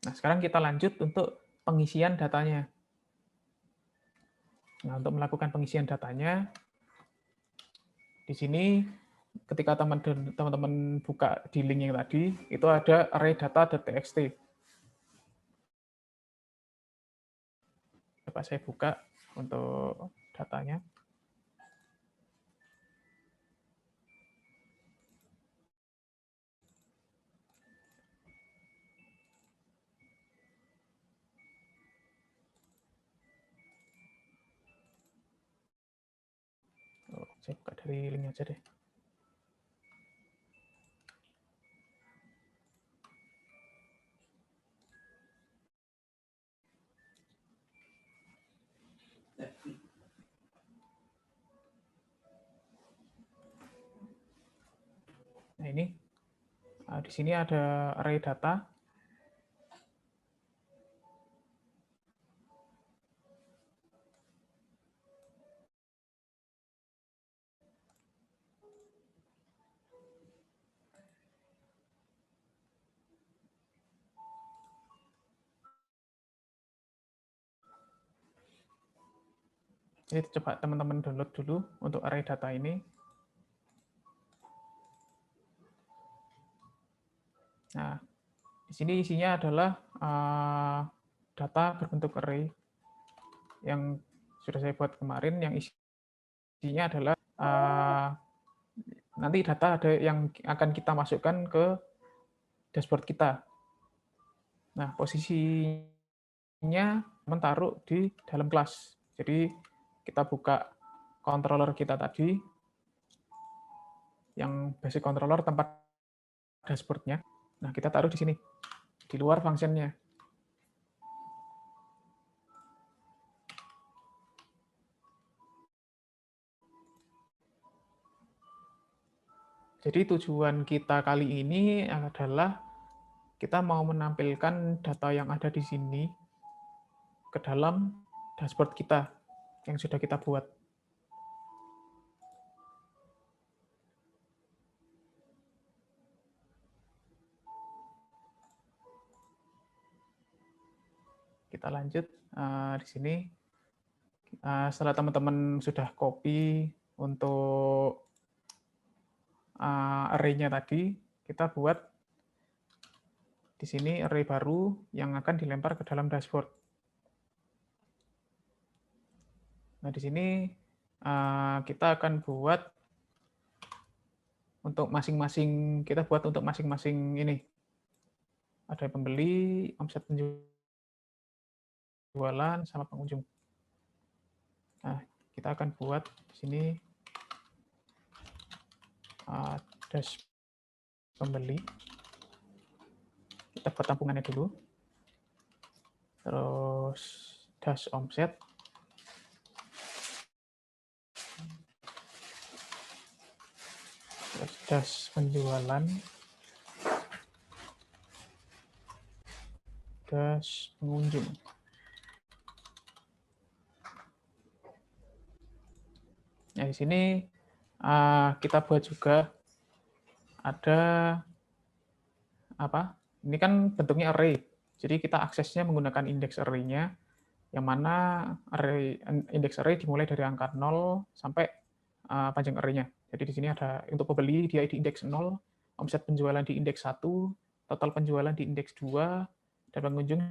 Nah, sekarang kita lanjut untuk pengisian datanya. Nah, untuk melakukan pengisian datanya, di sini ketika teman-teman buka di link yang tadi, itu ada array data.txt. Coba saya buka untuk datanya. Saya buka dari link aja deh. Nah, ini di sini ada array data. Jadi coba teman-teman download dulu untuk array data ini. Nah, di sini isinya adalah data berbentuk array yang sudah saya buat kemarin, yang isinya adalah nanti data ada yang akan kita masukkan ke dashboard kita. Nah, posisinya taruh di dalam kelas. Jadi kita buka controller kita tadi, yang basic controller tempat dashboard-nya. Nah, kita taruh di sini, di luar function-nya. Jadi tujuan kita kali ini adalah kita mau menampilkan data yang ada di sini ke dalam dashboard kita yang sudah kita buat. Kita lanjut di sini. Setelah teman-teman sudah copy untuk array-nya tadi, kita buat di sini array baru yang akan dilempar ke dalam dashboard. Nah, di sini kita akan buat untuk masing-masing, kita buat untuk masing-masing ini. Ada pembeli, omset penjualan, sama pengunjung. Nah, kita akan buat di sini dash pembeli. Kita buat tampungannya dulu. Terus dash omset. Terus dash penjualan. Dash pengunjung. Nah, di sini kita buat juga ada apa? Ini kan bentuknya array. Jadi kita aksesnya menggunakan index array-nya, yang mana index array dimulai dari angka 0 sampai panjang array-nya. Jadi di sini ada untuk pembeli dia di indeks 0, omset penjualan di indeks 1, total penjualan di indeks 2, dan pengunjung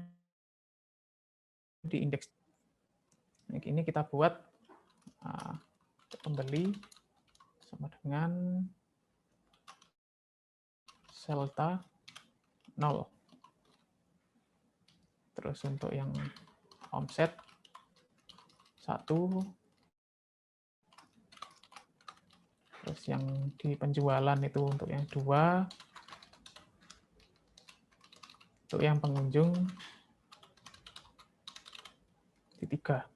di indeks. Ini kita buat pembeli sama dengan delta 0. Terus untuk yang omset 1, terus yang di penjualan itu untuk yang 2, untuk yang pengunjung di 3.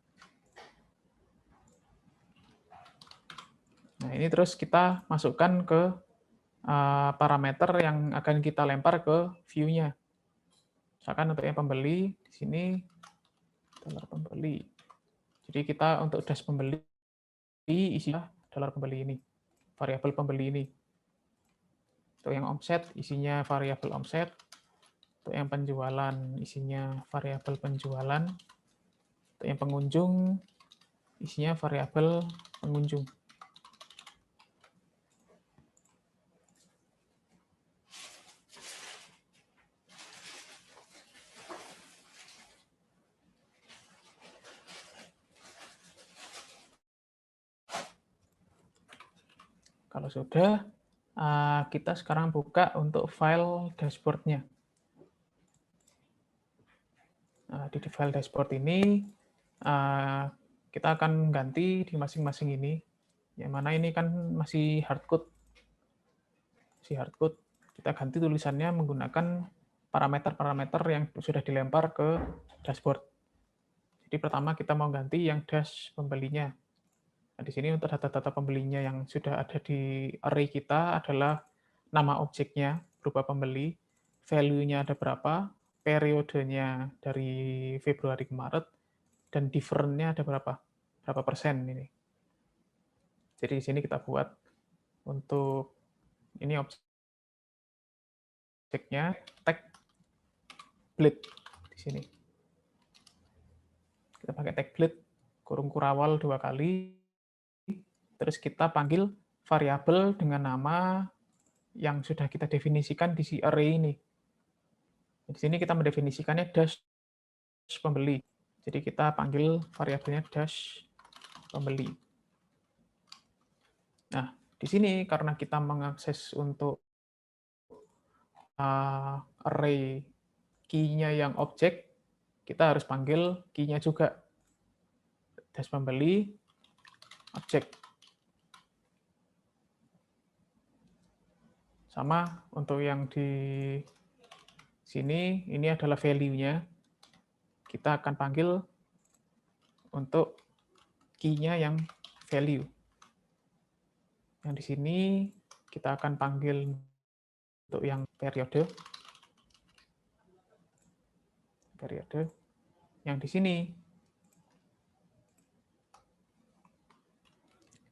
Nah, ini terus kita masukkan ke parameter yang akan kita lempar ke view-nya. Misalkan untuk yang pembeli, di sini dolar pembeli. Jadi kita untuk dash pembeli isinya dolar pembeli ini, variabel pembeli ini. Untuk yang omset, isinya variabel omset. Untuk yang penjualan, isinya variabel penjualan. Untuk yang pengunjung, isinya variabel pengunjung. Kalau sudah, kita sekarang buka untuk file dashboard-nya. Di file dashboard ini, kita akan ganti di masing-masing ini, yang mana ini kan masih hardcode. Kita ganti tulisannya menggunakan parameter-parameter yang sudah dilempar ke dashboard. Jadi pertama kita mau ganti yang dash pembelinya. Nah, di sini untuk data-data pembelinya yang sudah ada di array kita adalah nama objeknya berupa pembeli, value-nya ada berapa, periodenya dari Februari ke Maret, dan different-nya ada berapa persen ini. Jadi di sini kita buat untuk ini objeknya tag blade di sini. Kita pakai tag blade kurung kurawal 2 kali, terus kita panggil variabel dengan nama yang sudah kita definisikan di si array ini. Di sini kita mendefinisikannya dash pembeli. Jadi kita panggil variabelnya dash pembeli. Nah, di sini karena kita mengakses untuk array key-nya yang objek, kita harus panggil key-nya juga. Dash pembeli, objek. Sama untuk yang di sini, ini adalah value-nya. Kita akan panggil untuk key-nya yang value. Yang di sini kita akan panggil untuk yang periode. Yang di sini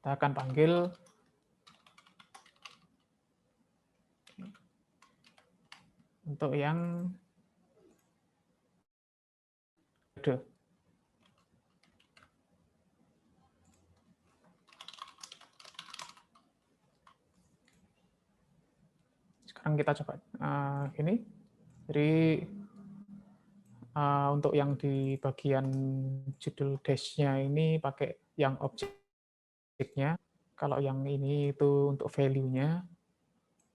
kita akan panggil untuk yang periode. Sekarang kita coba ini. Jadi untuk yang di bagian judul dash-nya ini pakai yang objeknya. Kalau yang ini itu untuk value-nya.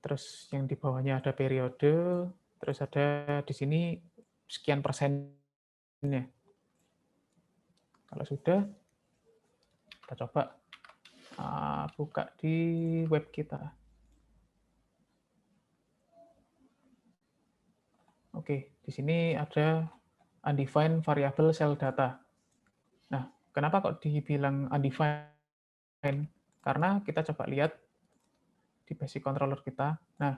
Terus yang di bawahnya ada periode. Terus ada di sini sekian persennya. Kalau sudah, kita coba buka di web kita. Oke, di sini ada undefined variable cell data. Nah, kenapa kok dibilang undefined? Karena kita coba lihat di basic controller kita. Nah,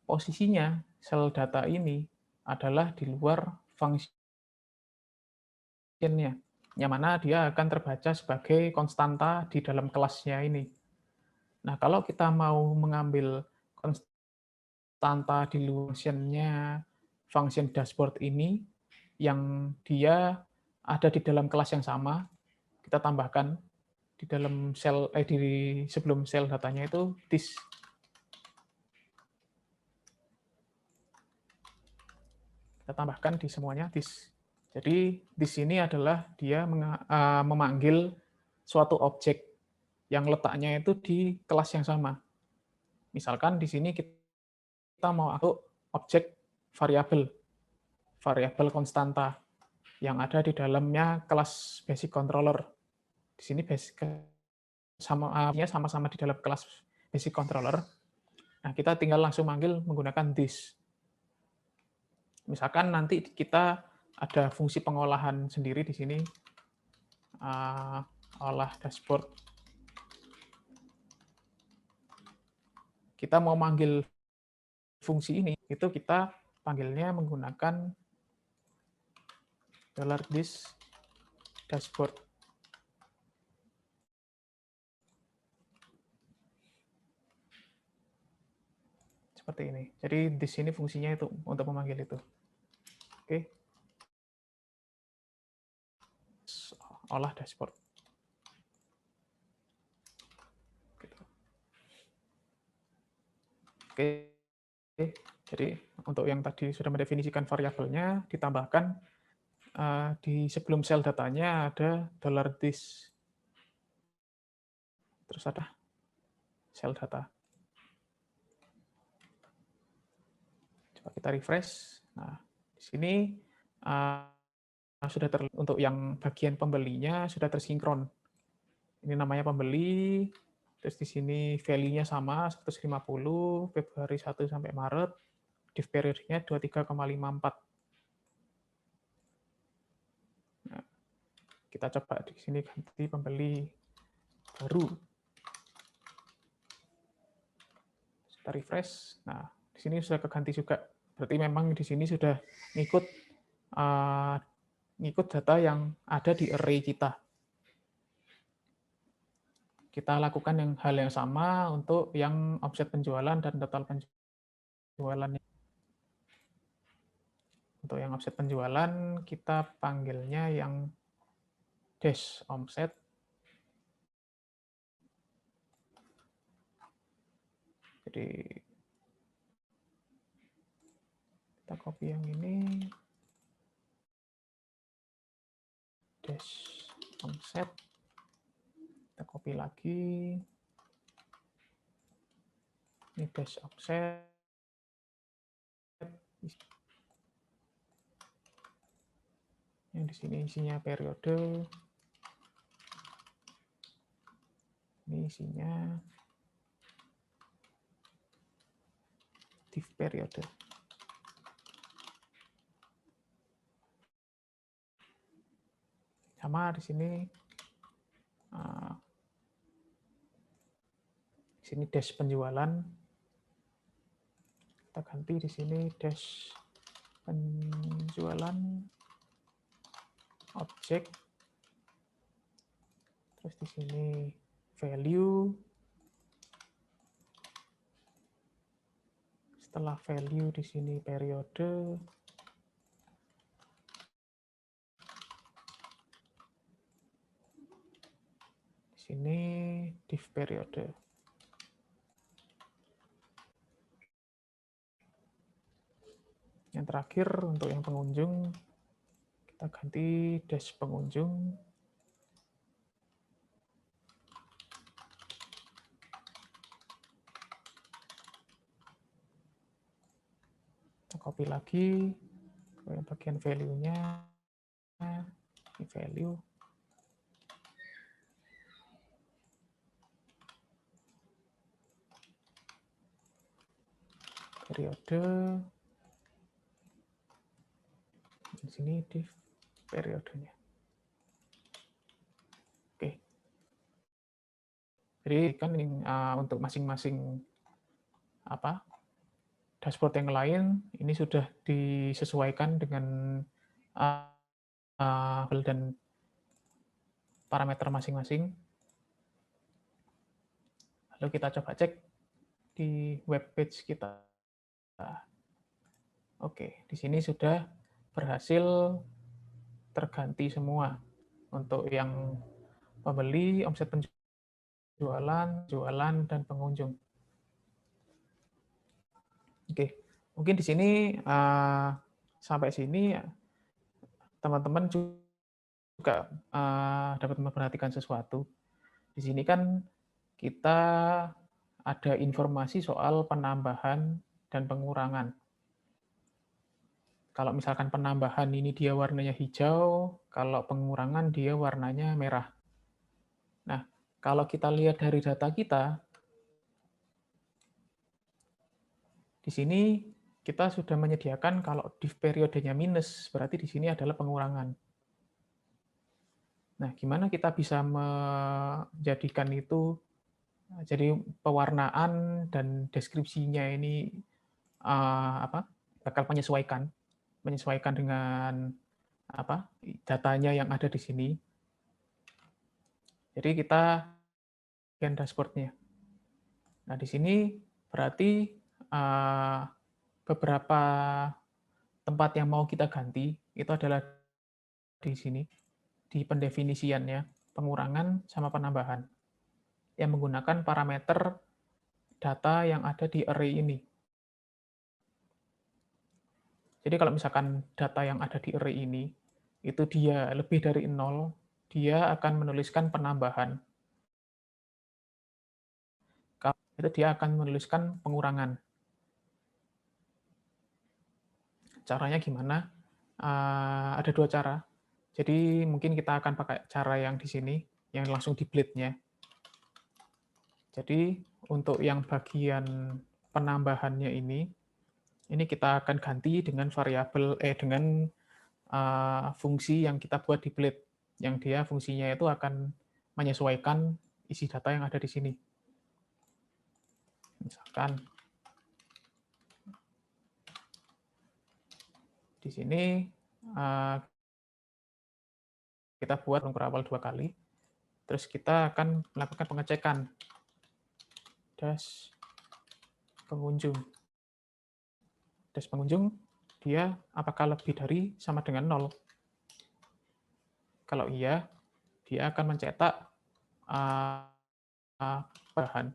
posisinya sel data ini adalah di luar function-nya, yang mana dia akan terbaca sebagai konstanta di dalam kelasnya ini. Nah, kalau kita mau mengambil konstanta di luar function-nya, function dashboard ini, yang dia ada di dalam kelas yang sama, kita tambahkan di dalam sebelum sel datanya itu this. Kita tambahkan di semuanya this. Jadi di sini adalah dia memanggil suatu objek yang letaknya itu di kelas yang sama. Misalkan di sini kita mau objek variabel konstanta yang ada di dalamnya kelas basic controller. Di sini sama-sama di dalam kelas basic controller. Nah, kita tinggal langsung manggil menggunakan this. Misalkan nanti kita ada fungsi pengolahan sendiri di sini, olah dashboard. Kita mau manggil fungsi ini, itu kita panggilnya menggunakan $this dashboard. Seperti ini. Jadi di sini fungsinya itu untuk memanggil itu. Oke, olah dashboard. Gitu. Oke, jadi untuk yang tadi sudah mendefinisikan variabelnya, ditambahkan di sebelum sel datanya ada $this, terus ada sel data. Coba kita refresh. Nah, di sini sudah untuk yang bagian pembelinya sudah tersinkron. Ini namanya pembeli, terus di sini value-nya sama 150 Februari 1 sampai Maret, div periodenya 23,54. Nah, kita coba di sini ganti pembeli baru. Kita refresh. Nah, di sini sudah keganti juga. Berarti memang di sini sudah ngikut data yang ada di array kita. Kita lakukan hal yang sama untuk yang omset penjualan dan total penjualannya. Untuk yang omset penjualan, kita panggilnya yang dash omset. Jadi kita copy yang ini, dash omset. Kita copy lagi. Ini dash offset. Yang di sini isinya periode. Ini isinya div periode. Sama di sini. Di sini dash penjualan. Kita ganti di sini dash penjualan objek. Terus di sini value. Setelah value di sini periode. Di sini div periode. Yang terakhir untuk yang pengunjung, kita ganti dash pengunjung. Kita copy lagi ke bagian value-nya, di value. Periode. Di sini div periodenya. Oke. Jadi kan ini untuk masing-masing dashboard yang lain ini sudah disesuaikan dengan dan parameter masing-masing. Lalu kita coba cek di web page kita. Oke, di sini sudah berhasil terganti semua untuk yang pembeli, omset penjualan, jualan, dan pengunjung. Oke, mungkin di sini sampai sini teman-teman juga dapat memperhatikan sesuatu. Di sini kan kita ada informasi soal penambahan dan pengurangan. Kalau misalkan penambahan ini dia warnanya hijau, kalau pengurangan dia warnanya merah. Nah, kalau kita lihat dari data kita, di sini kita sudah menyediakan kalau div periodenya minus, berarti di sini adalah pengurangan. Nah, gimana kita bisa menjadikan itu jadi pewarnaan dan deskripsinya ini bakal menyesuaikan dengan datanya yang ada di sini. Jadi kita bagian dashboard-nya. Nah, di sini berarti beberapa tempat yang mau kita ganti itu adalah di sini, di pendefinisiannya, pengurangan sama penambahan, yang menggunakan parameter data yang ada di array ini. Jadi kalau misalkan data yang ada di array ini, itu dia lebih dari 0, dia akan menuliskan penambahan. Kalau itu dia akan menuliskan pengurangan. Caranya gimana? Ada dua cara. Jadi mungkin kita akan pakai cara yang di sini, yang langsung di blade-nya. Jadi untuk yang bagian penambahannya ini kita akan ganti dengan variabel dengan fungsi yang kita buat di blade, yang dia fungsinya itu akan menyesuaikan isi data yang ada di sini. Misalkan di sini kita buat longgar awal 2 kali, terus kita akan melakukan pengecekan dash pengunjung. Dash pengunjung, dia apakah lebih dari sama dengan 0. Kalau iya, dia akan mencetak bahan.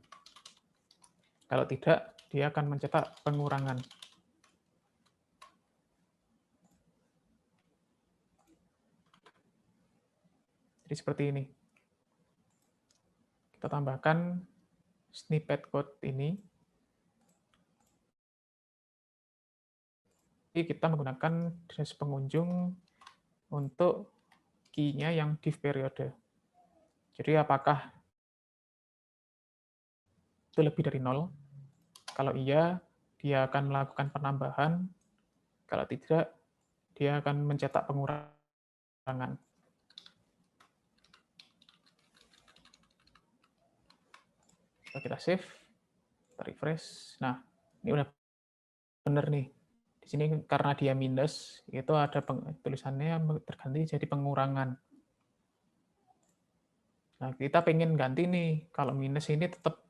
Kalau tidak, dia akan mencetak pengurangan. Jadi seperti ini. Kita tambahkan snippet code ini. Jadi kita menggunakan dash pengunjung untuk key-nya yang div periode. Jadi apakah itu lebih dari 0? Kalau iya, dia akan melakukan penambahan. Kalau tidak, dia akan mencetak pengurangan. Kita save, kita refresh. Nah, ini udah benar nih. Di sini karena dia minus, itu ada tulisannya terganti jadi pengurangan. Nah, kita pengen ganti nih, kalau minus ini tetap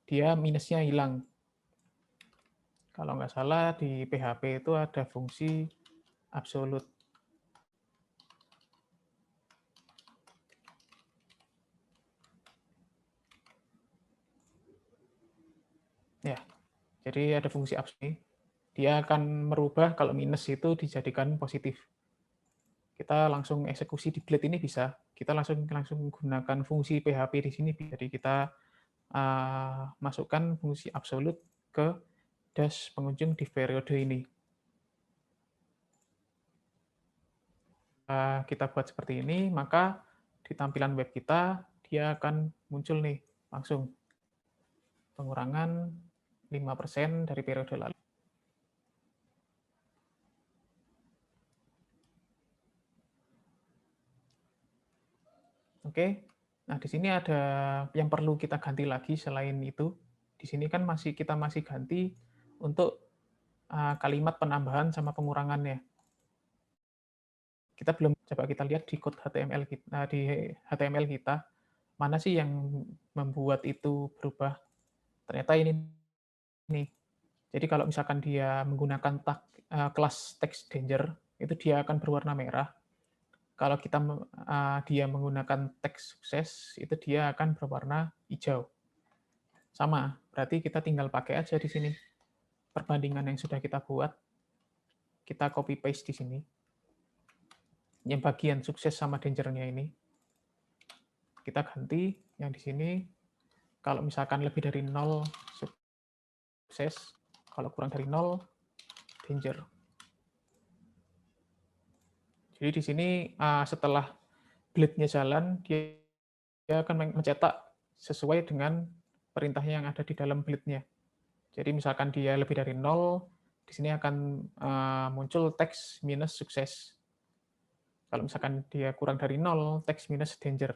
dia minusnya hilang. Kalau nggak salah di PHP itu ada fungsi absolute. Ya, jadi ada fungsi absolute. Dia akan merubah kalau minus itu dijadikan positif. Kita langsung eksekusi di blade ini bisa. Kita langsung gunakan fungsi PHP di sini. Jadi kita masukkan fungsi absolute ke dash pengunjung di periode ini. Kita buat seperti ini, maka di tampilan web kita, dia akan muncul nih, langsung. Pengurangan 5% dari periode lalu. Oke, nah di sini ada yang perlu kita ganti lagi selain itu. Di sini kan kita masih ganti untuk kalimat penambahan sama pengurangannya. Kita belum, coba kita lihat di code HTML kita, mana sih yang membuat itu berubah. Ternyata ini nih. Jadi kalau misalkan dia menggunakan kelas text danger, itu dia akan berwarna merah. Kalau dia menggunakan text sukses, itu dia akan berwarna hijau. Sama, berarti kita tinggal pakai aja di sini perbandingan yang sudah kita buat. Kita copy paste di sini. Yang bagian sukses sama danger-nya ini. Kita ganti yang di sini, kalau misalkan lebih dari 0 sukses, kalau kurang dari 0 danger. Jadi di sini setelah blade-nya jalan, dia akan mencetak sesuai dengan perintahnya yang ada di dalam blade-nya. Jadi misalkan dia lebih dari 0, di sini akan muncul teks minus sukses. Kalau misalkan dia kurang dari 0, teks minus danger.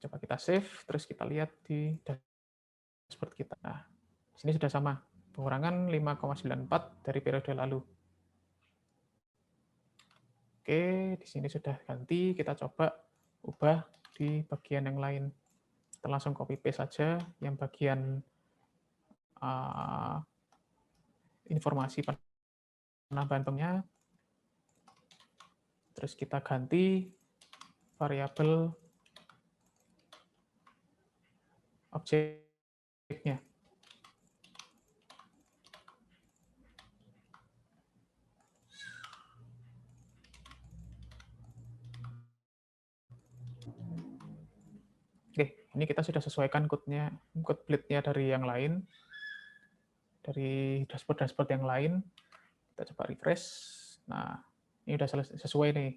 Coba kita save, terus kita lihat di dashboard kita. Nah, di sini sudah sama, pengurangan 5,94 dari periode lalu. Oke, di sini sudah ganti, kita coba ubah di bagian yang lain. Kita langsung copy paste saja yang bagian informasi penambahan pennya, terus kita ganti variabel objeknya. Oke, ini kita sudah sesuaikan code build-nya dari yang lain, dari dashboard-dashboard yang lain. Kita coba refresh. Nah, ini udah sesuai nih.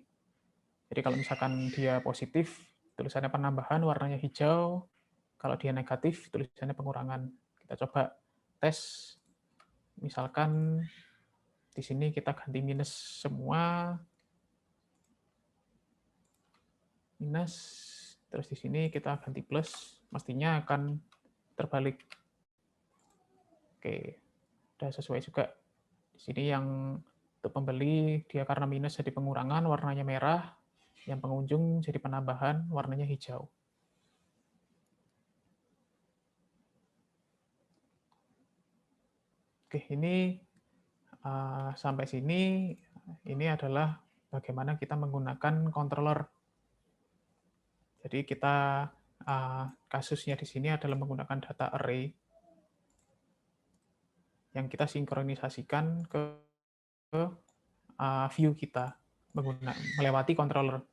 Jadi kalau misalkan dia positif, tulisannya penambahan, warnanya hijau. Kalau dia negatif, tulisannya pengurangan. Kita coba tes. Misalkan di sini kita ganti minus semua. Minus. Terus di sini kita ganti plus. Mestinya akan terbalik. Oke, udah sesuai juga. Di sini yang untuk pembeli, dia karena minus jadi pengurangan, warnanya merah. Yang pengunjung jadi penambahan, warnanya hijau. Oke, ini sampai sini, ini adalah bagaimana kita menggunakan controller. Jadi kita kasusnya di sini adalah menggunakan data array yang kita sinkronisasikan ke view kita melewati controller.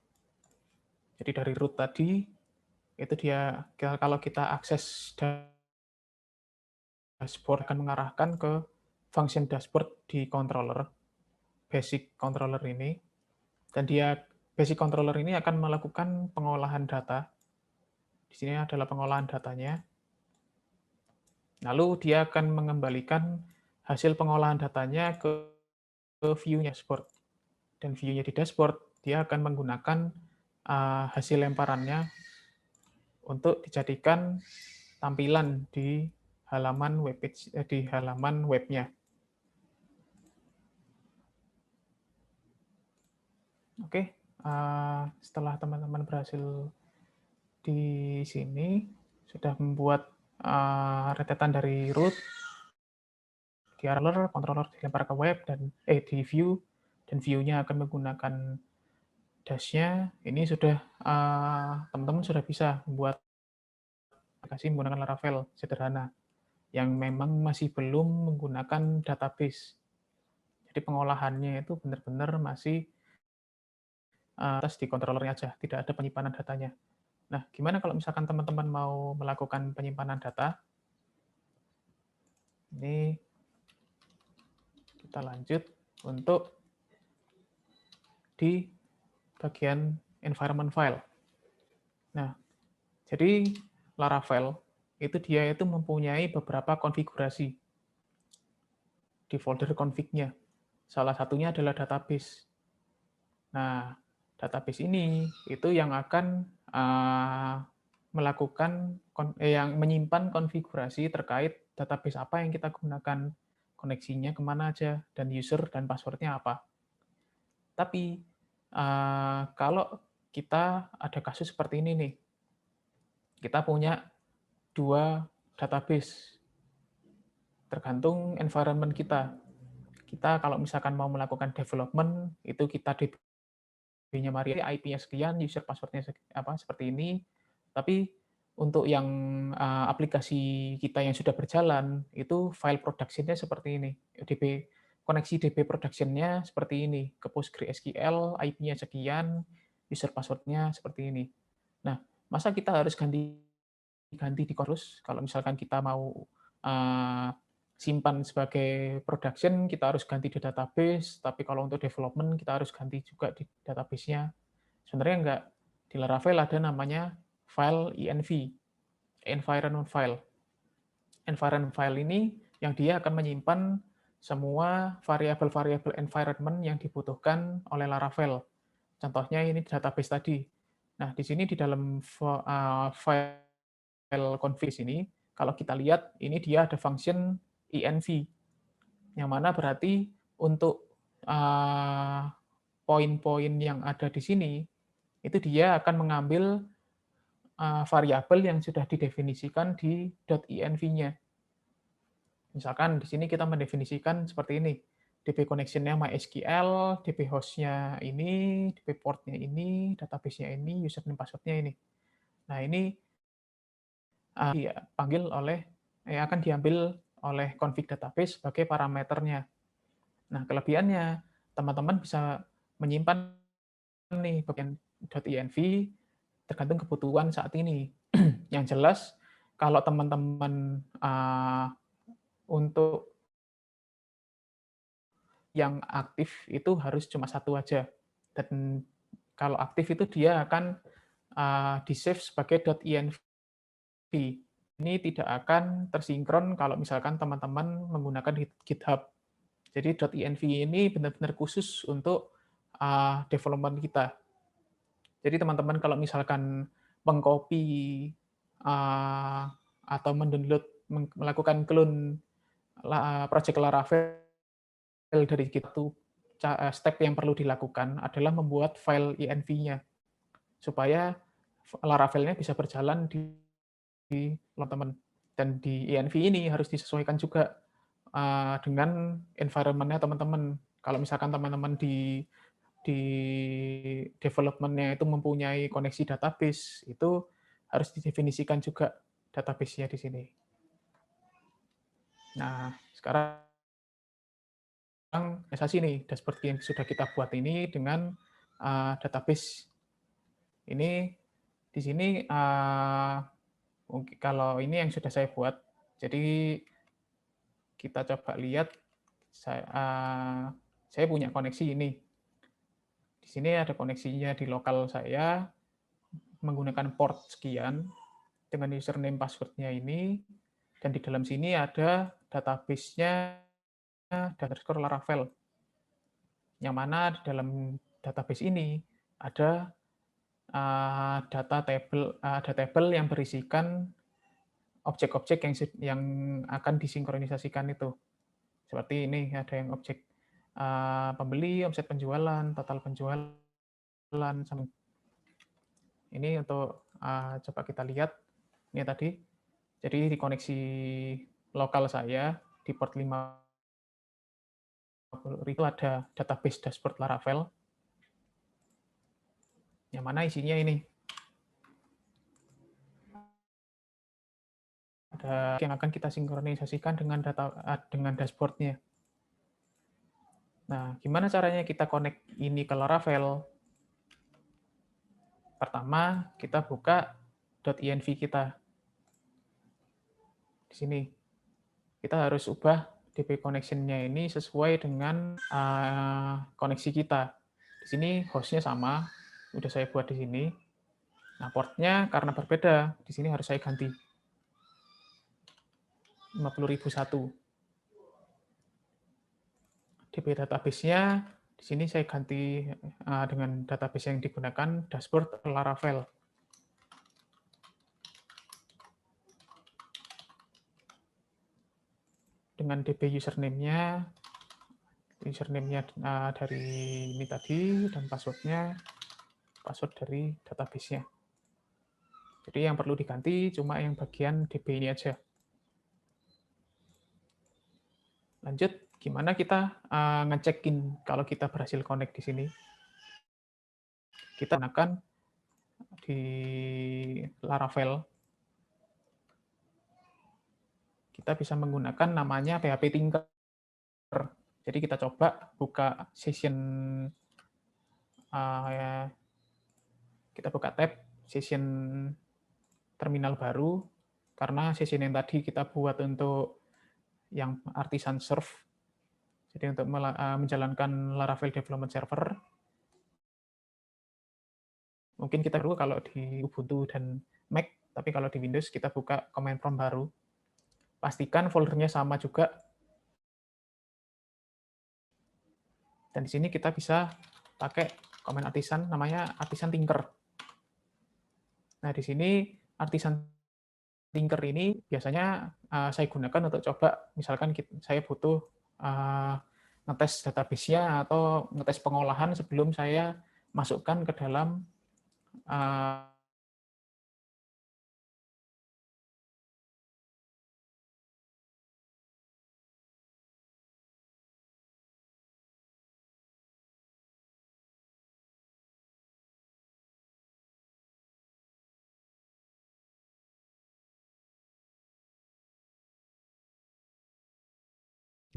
Jadi dari root tadi, itu dia kalau kita akses dashboard akan mengarahkan ke function dashboard di controller, basic controller ini, dan basic controller ini akan melakukan pengolahan data. Di sini adalah pengolahan datanya. Lalu dia akan mengembalikan hasil pengolahan datanya ke view-nya dashboard. Dan view-nya di dashboard, dia akan menggunakan hasil lemparannya untuk dijadikan tampilan di halaman webnya. Oke, setelah teman-teman berhasil di sini, sudah membuat rentetan dari root, controller dilempar ke web, dan di view, dan view-nya akan menggunakan dash-nya, ini sudah teman-teman sudah bisa membuat aplikasi menggunakan Laravel sederhana, yang memang masih belum menggunakan database. Jadi pengolahannya itu benar-benar masih atas di controllernya aja, tidak ada penyimpanan datanya. Nah, gimana kalau misalkan teman-teman mau melakukan penyimpanan data? Ini kita lanjut untuk di bagian environment file. Nah, jadi Laravel dia itu mempunyai beberapa konfigurasi di folder config-nya. Salah satunya adalah database. Nah, database ini itu yang akan yang menyimpan konfigurasi terkait database apa yang kita gunakan, koneksinya kemana aja, dan user dan password-nya apa. Tapi kalau kita ada kasus seperti ini nih, kita punya 2 database, tergantung environment kita. Kita kalau misalkan mau melakukan development, itu kita DB-nya Maria, IP-nya sekian, user password-nya seperti ini. Tapi untuk yang aplikasi kita yang sudah berjalan, itu file production-nya seperti ini. Koneksi DB production-nya seperti ini, ke PostgreSQL, IP-nya sekian, user password-nya seperti ini. Nah, masa kita harus ganti di terus kalau misalkan kita mau simpan sebagai production, kita harus ganti di database, tapi kalau untuk development kita harus ganti juga di database-nya. Sebenarnya enggak. Di Laravel ada namanya file env, environment file. Environment file ini yang dia akan menyimpan semua variabel-variabel environment yang dibutuhkan oleh Laravel. Contohnya ini database tadi. Nah, di sini di dalam file config ini, kalau kita lihat, ini dia ada function env, yang mana berarti untuk poin-poin yang ada di sini, itu dia akan mengambil variabel yang sudah didefinisikan di .env-nya. Misalkan di sini kita mendefinisikan seperti ini, DB connection-nya MySQL, DB host-nya ini, DB port-nya ini, database-nya ini, username password-nya ini. Nah, ini dipanggil oleh akan diambil oleh config database sebagai parameternya. Nah, kelebihannya teman-teman bisa menyimpan nih bagian .env tergantung kebutuhan saat ini. Yang jelas kalau teman-teman untuk yang aktif itu harus cuma satu aja. Dan kalau aktif itu dia akan di-save sebagai .env. Ini tidak akan tersinkron kalau misalkan teman-teman menggunakan GitHub. Jadi .env ini benar-benar khusus untuk development kita. Jadi teman-teman kalau misalkan mengcopy atau mendownload, melakukan clone project Laravel dari GitHub, step yang perlu dilakukan adalah membuat file env-nya supaya Laravel-nya bisa berjalan di teman-teman. Dan di env ini harus disesuaikan juga dengan environment-nya teman-teman. Kalau misalkan teman-teman di development-nya itu mempunyai koneksi database, itu harus didefinisikan juga database-nya di sini. Nah, sekarang organisasi nih, dashboard yang sudah kita buat ini dengan database. Ini di sini mungkin kalau ini yang sudah saya buat, jadi kita coba lihat, saya punya koneksi ini. Di sini ada koneksinya di lokal saya, menggunakan port sekian, dengan username password-nya ini, dan di dalam sini ada database-nya _Laravel. Yang mana di dalam database ini ada ada tabel yang berisikan objek-objek yang akan disinkronisasikan itu. Seperti ini, ada yang objek pembeli, omset penjualan, total penjualan. Ini untuk coba kita lihat. Ini tadi. Jadi di koneksi lokal saya di port 50 itu ada database dashboard Laravel, yang mana isinya ini. Ada yang akan kita sinkronisasikan dengan dashboard-nya. Nah, gimana caranya kita connect ini ke Laravel? Pertama, kita buka .env kita. Di sini. Kita harus ubah DB connection-nya ini sesuai dengan koneksi kita. Di sini host-nya sama, udah saya buat di sini. Nah, port-nya karena berbeda, di sini harus saya ganti. 50.001. DB database-nya, di sini saya ganti dengan database yang digunakan, dashboard Laravel. Dengan DB username-nya dari ini tadi, dan password-nya, password dari database-nya. Jadi yang perlu diganti cuma yang bagian DB ini aja. Lanjut, gimana kita ngecekin kalau kita berhasil connect di sini? Kita gunakan di Laravel. Kita bisa menggunakan namanya PHP Tinker. Jadi kita coba buka session, kita buka tab session terminal baru, karena session yang tadi kita buat untuk yang artisan serve, jadi untuk menjalankan Laravel Development Server. Mungkin kita perlu kalau di Ubuntu dan Mac, tapi kalau di Windows kita buka command prompt baru. Pastikan foldernya sama juga. Dan di sini kita bisa pakai command artisan, namanya artisan Tinker. Nah, di sini artisan Tinker ini biasanya saya gunakan untuk coba, misalkan saya butuh ngetes database-nya atau ngetes pengolahan sebelum saya masukkan ke dalam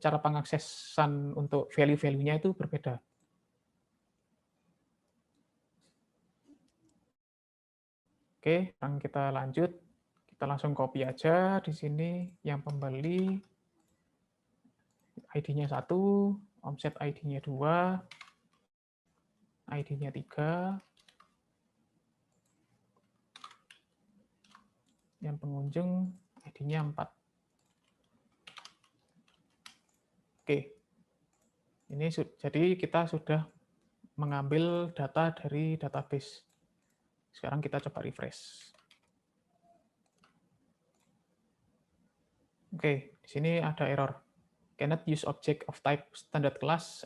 cara pengaksesan untuk value-value-nya itu berbeda. Oke, sekarang kita lanjut. Kita langsung copy aja di sini yang pembeli ID-nya 1, omset ID-nya 2, ID-nya 3, yang pengunjung ID-nya 4. Oke, ini jadi kita sudah mengambil data dari database. Sekarang kita coba refresh. Oke, di sini ada error. Cannot use object of type standard class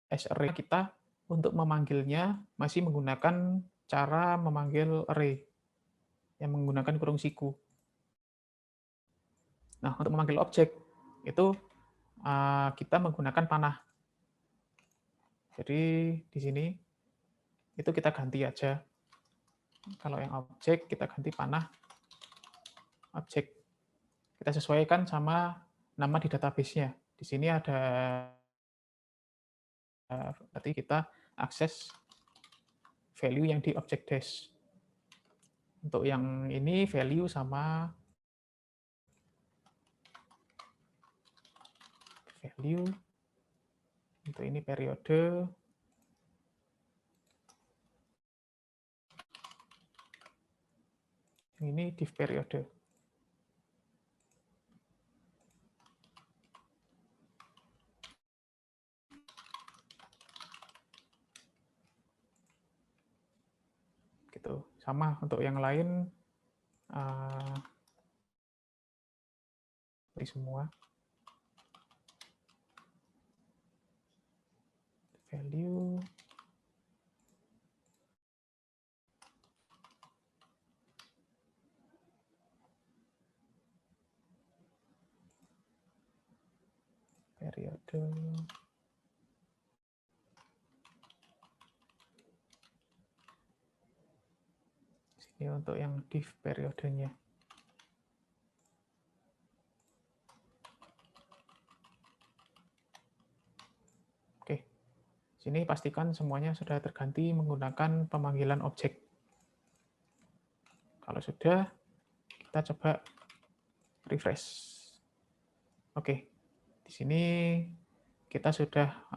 as array. Kita untuk memanggilnya masih menggunakan cara memanggil array yang menggunakan kurung siku. Nah, untuk memanggil objek itu kita menggunakan panah. Jadi di sini itu kita ganti aja. Kalau yang objek kita ganti panah objek. Kita sesuaikan sama nama di database-nya. Di sini ada berarti kita akses value yang di object dash. Untuk yang ini value sama value. Untuk ini periode. Ini div periode. Gitu. Sama untuk yang lain ini semua value periode. Sini untuk yang div periodenya. Oke. Sini pastikan semuanya sudah terganti menggunakan pemanggilan objek. Kalau sudah, kita coba refresh. Oke. Di sini kita sudah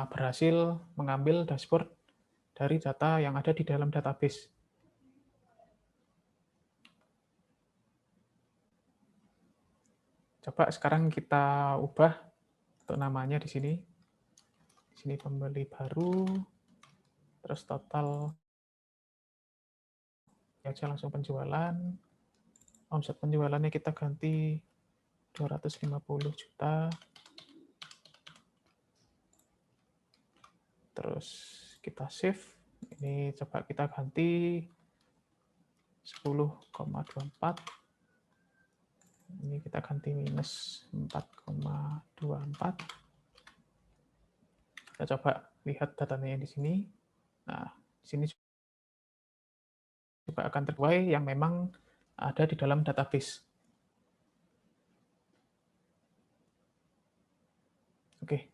berhasil mengambil dashboard dari data yang ada di dalam database. Coba sekarang kita ubah untuk namanya di sini. Di sini pembeli baru, terus total aja langsung penjualan. Omset penjualannya kita ganti 250 juta. Terus kita save. Ini coba kita ganti 10,24. Ini kita ganti minus 4,24. Kita coba lihat datanya di sini. Nah, di sini juga akan terbuai yang memang ada di dalam database. Oke.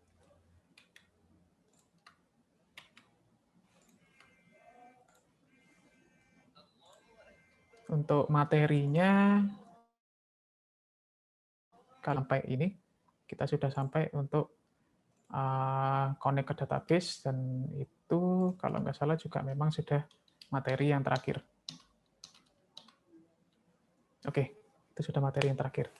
Untuk materinya, kalau sampai ini, kita sudah sampai untuk connect ke database, dan itu kalau nggak salah juga memang sudah materi yang terakhir. Oke, itu sudah materi yang terakhir.